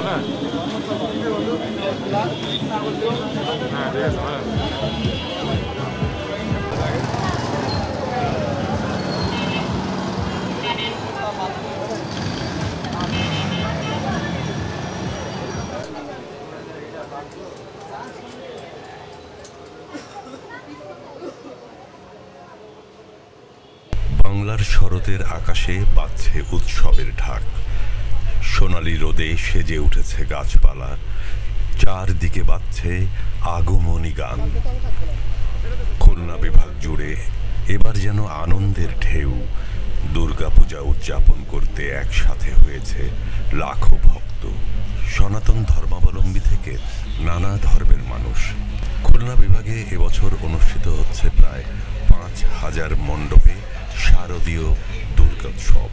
বাংলার শরতের আকাশে বাজছে উৎসবের ঢাক। সোনালি রোদে সেজে উঠেছে গাছপালা, চারদিকে বাজছে আগমনী গান। খুলনা বিভাগ জুড়ে এবার যেন আনন্দের ঢেউ। দুর্গাপূজা উদযাপন করতে একসাথে হয়েছে লাখো ভক্ত, সনাতন ধর্মাবলম্বী থেকে নানা ধর্মের মানুষ। খুলনা বিভাগে এবছর অনুষ্ঠিত হচ্ছে প্রায় ৫,০০০ মণ্ডপে শারদীয় দুর্গোৎসব।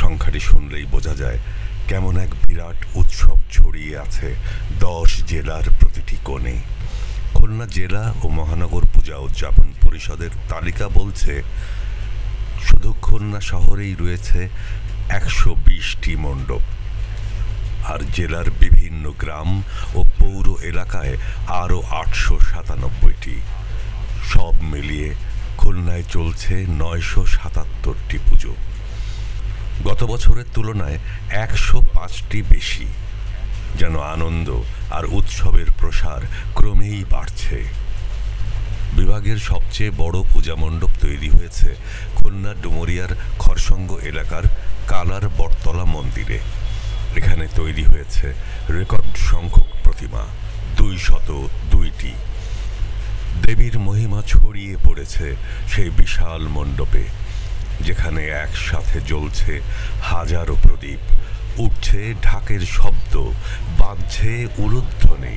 সংখ্যাটি শুনলেই বোঝা যায় কেমন এক বিরাট উৎসব ছড়িয়ে আছে ১০ জেলার প্রতিটি কোণে। খুলনা জেলা ও মহানগর পূজা উদযাপন পরিষদের তালিকা বলছে শুধু খুলনা শহরেই রয়েছে ১২০টি মণ্ডপ, আর জেলার বিভিন্ন গ্রাম ও পৌর এলাকায় আরও ৮৯৭টি। সব মিলিয়ে খুলনায় চলছে ৯৭৭টি পুজো, গত বছরের তুলনায় ১০৫টি বেশি। যেন আনন্দ আর উৎসবের প্রসার ক্রমেই বাড়ছে। বিভাগের সবচেয়ে বড় পূজা মণ্ডপ তৈরি হয়েছে খুলনা ডুমুরিয়ার খরসঙ্গ এলাকার কালার বটতলা মন্দিরে। এখানে তৈরি হয়েছে রেকর্ড সংখ্যক প্রতিমা, ২০২টি। দেবীর মহিমা ছড়িয়ে পড়েছে সেই বিশাল মণ্ডপে, যেখানে একসাথে জ্বলছে হাজারো প্রদীপ, উঠছে ঢাকের শব্দ, বাজছে উলুধ্বনি।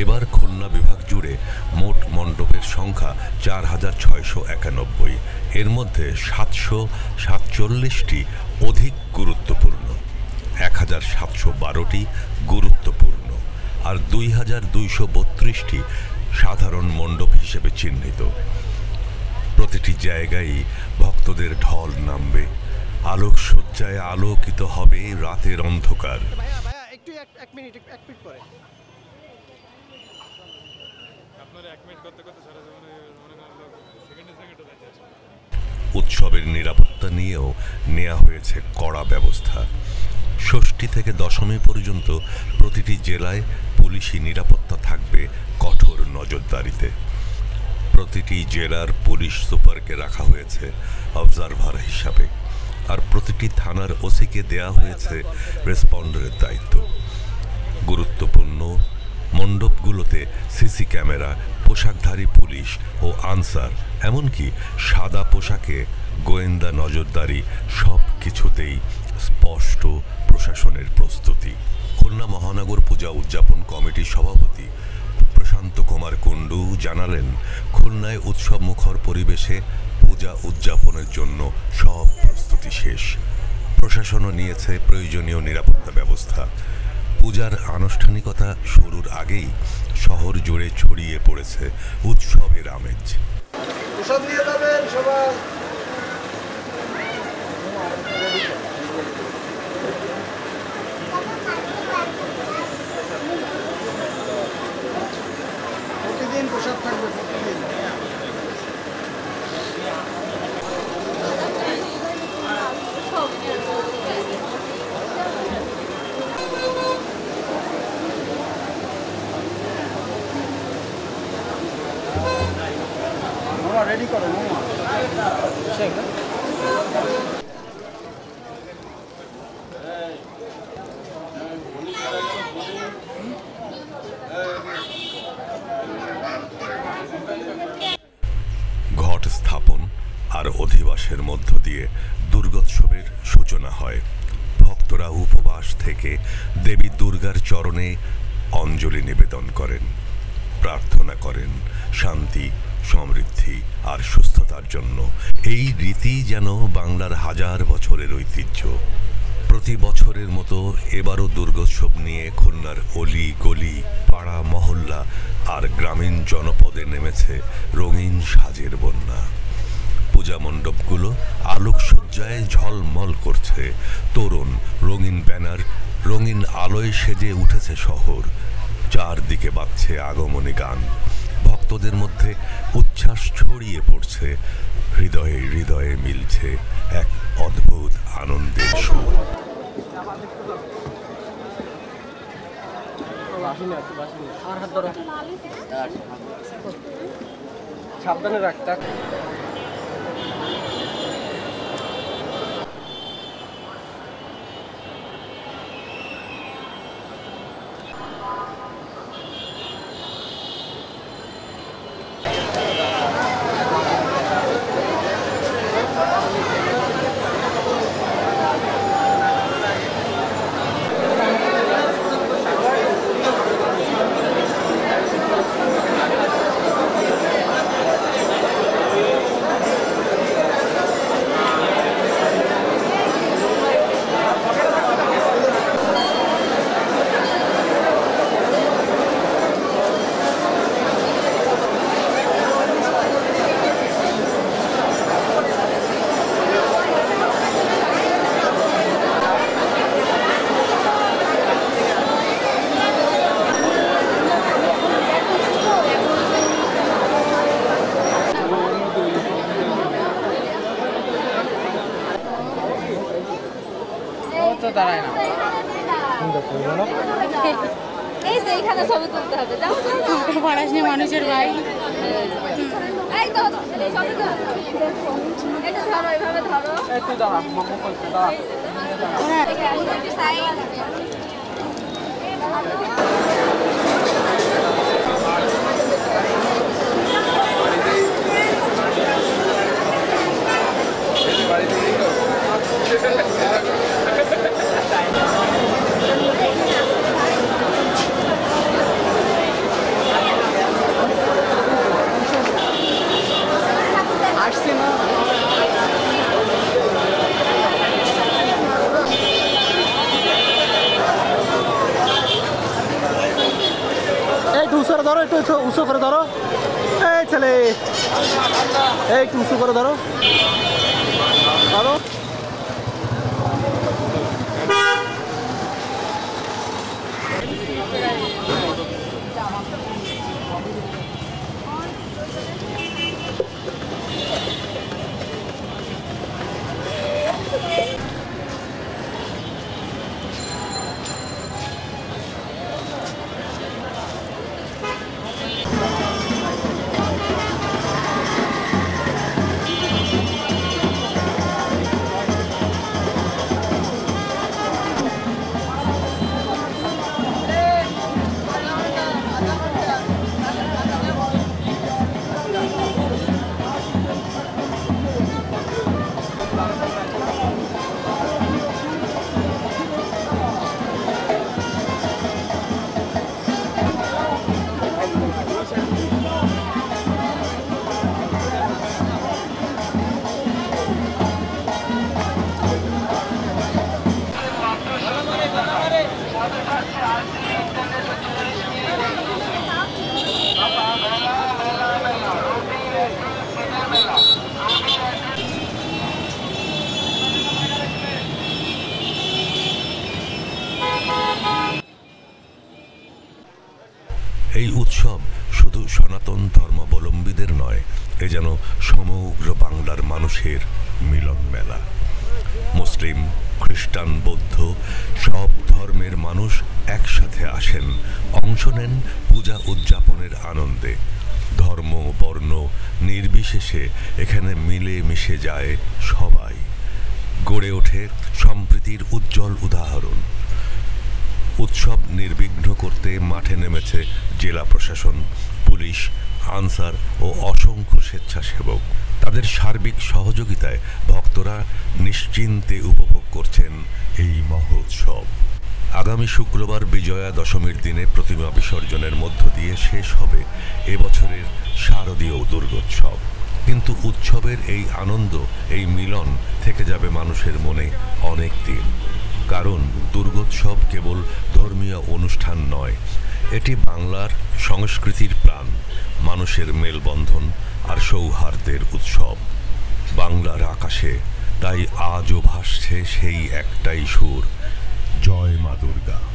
এবার খুলনা বিভাগ জুড়ে মোট মণ্ডপের সংখ্যা ৪,৬৯১। এর মধ্যে ৭৪৭টি অধিক গুরুত্বপূর্ণ, ১,৭১২টি গুরুত্বপূর্ণ আর ২,২৩২টি সাধারণ মণ্ডপ হিসেবে চিহ্নিত। প্রতিটি জায়গায় ভক্তদের ঢল নামবে, আলোকসজ্জায় আলোকিত হবে রাতের অন্ধকার। উৎসবের নিরাপত্তা নিয়েও নেওয়া হয়েছে কড়া ব্যবস্থা। ষষ্ঠী থেকে দশমী পর্যন্ত প্রতিটি জেলায় পুলিশি নিরাপত্তা থাকবে কঠোর নজরদারিতে। প্রতিটি জেলার পুলিশ সুপারকে রাখা হয়েছে অবজারভার হিসাবে, আর প্রতিটি থানার ওসিকে দেয়া হয়েছে রেসপন্ডারের দায়িত্ব। গুরুত্বপূর্ণ মণ্ডপগুলোতে সিসি ক্যামেরা, পোশাকধারী পুলিশ ও আনসার, এমনকি সাদা পোশাকে গোয়েন্দা নজরদারি, সব কিছুতেই স্পষ্ট প্রশাসনের প্রস্তুতি। খুলনা মহানগর পূজা উদযাপন কমিটির সভাপতি প্রশান্ত কুমার কুণ্ডু জানালেন, খুলনায় উৎসব মুখর পরিবেশে পূজা উদযাপনের জন্য সব প্রস্তুতি শেষ। প্রশাসনও নিয়েছে প্রয়োজনীয় নিরাপত্তা ব্যবস্থা। পূজার আনুষ্ঠানিকতা শুরুর আগেই শহর জুড়ে ছড়িয়ে পড়েছে উৎসবের আমেজ। প্রতিদিন প্রসাদ থাকবে, প্রতিদিন। রেডি করো ঘট স্থাপন আর অধিবাসের মধ্য দিয়ে দুর্গোৎসবের সূচনা হয়। ভক্তরা উপবাস থেকে দেবী দুর্গার চরণে অঞ্জলি নিবেদন করেন, প্রার্থনা করেন শান্তি, সমৃদ্ধি আর সুস্থতার জন্য। এই রীতি যেন বাংলার হাজার বছরের ঐতিহ্য। প্রতি বছরের মতো এবারও দুর্গোৎসব নিয়ে খুলনার অলি গলি, পাড়া মহল্লা আর গ্রামীণ জনপদে নেমেছে রঙিন সাজের বন্যা। পূজা মণ্ডপগুলো আলোকসজ্জায় ঝলমল করছে, তরুণ রঙিন ব্যানার, রঙিন আলোয় সেজে উঠেছে শহর। চারদিকে বাজছে আগমনী গান, ভক্তদের মধ্যে উচ্ছ্বাস ছড়িয়ে পড়ছে, হৃদয়ে হৃদয়ে মিলছে এক অদ্ভুত আনন্দের সুর। সাবধানে রাখতে। দাঁড়ায় না, এই যে এখানে ছবি তুলতে হবে। যাও পড়াশোনা মানুষের ভাই, এই তো ছবি তুল। এটা ধরো, এইভাবে ধরো। তুই দাঁড়া, মাম্মু করতে দাঁড়া। আসছে না একটু উঁচু করে ধরো, একটু উঁচু করে ধরো। এই ছেলে, একটু উঁচু করে ধরো ধরো। এই উৎসব শুধু সনাতন ধর্মাবলম্বীদের নয়, এ যেন সমগ্র বাংলার মানুষের মিলন মেলা। মুসলিম, খ্রিস্টান, বৌদ্ধ সব ধর্মের মানুষ একসাথে আসেন, অংশ নেন পূজা উদযাপনের আনন্দে। ধর্ম বর্ণ নির্বিশেষে এখানে মিলে মিশে যায় সবাই, গড়ে ওঠে সম্প্রীতির উজ্জ্বল উদাহরণ। উৎসব নির্বিঘ্ন করতে মাঠে নেমেছে জেলা প্রশাসন, পুলিশ, আনসার ও অসংখ্য স্বেচ্ছাসেবক। তাদের সার্বিক সহযোগিতায় ভক্তরা নিশ্চিন্তে উপভোগ করছেন এই মহোৎসব। আগামী শুক্রবার বিজয়া দশমীর দিনে প্রতিমা বিসর্জনের মধ্য দিয়ে শেষ হবে এবছরের শারদীয় দুর্গোৎসব। কিন্তু উৎসবের এই আনন্দ, এই মিলন থেকে যাবে মানুষের মনে অনেক দিন। কারণ দুর্গোৎসব কেবল ধর্মীয় অনুষ্ঠান নয়, এটি বাংলার সংস্কৃতির প্রাণ, মানুষের মেলবন্ধন আর সৌহার্দ্যের উৎসব। বাংলার আকাশে তাই আজও ভাসছে সেই একটাই সুর, জয় মা দুর্গা।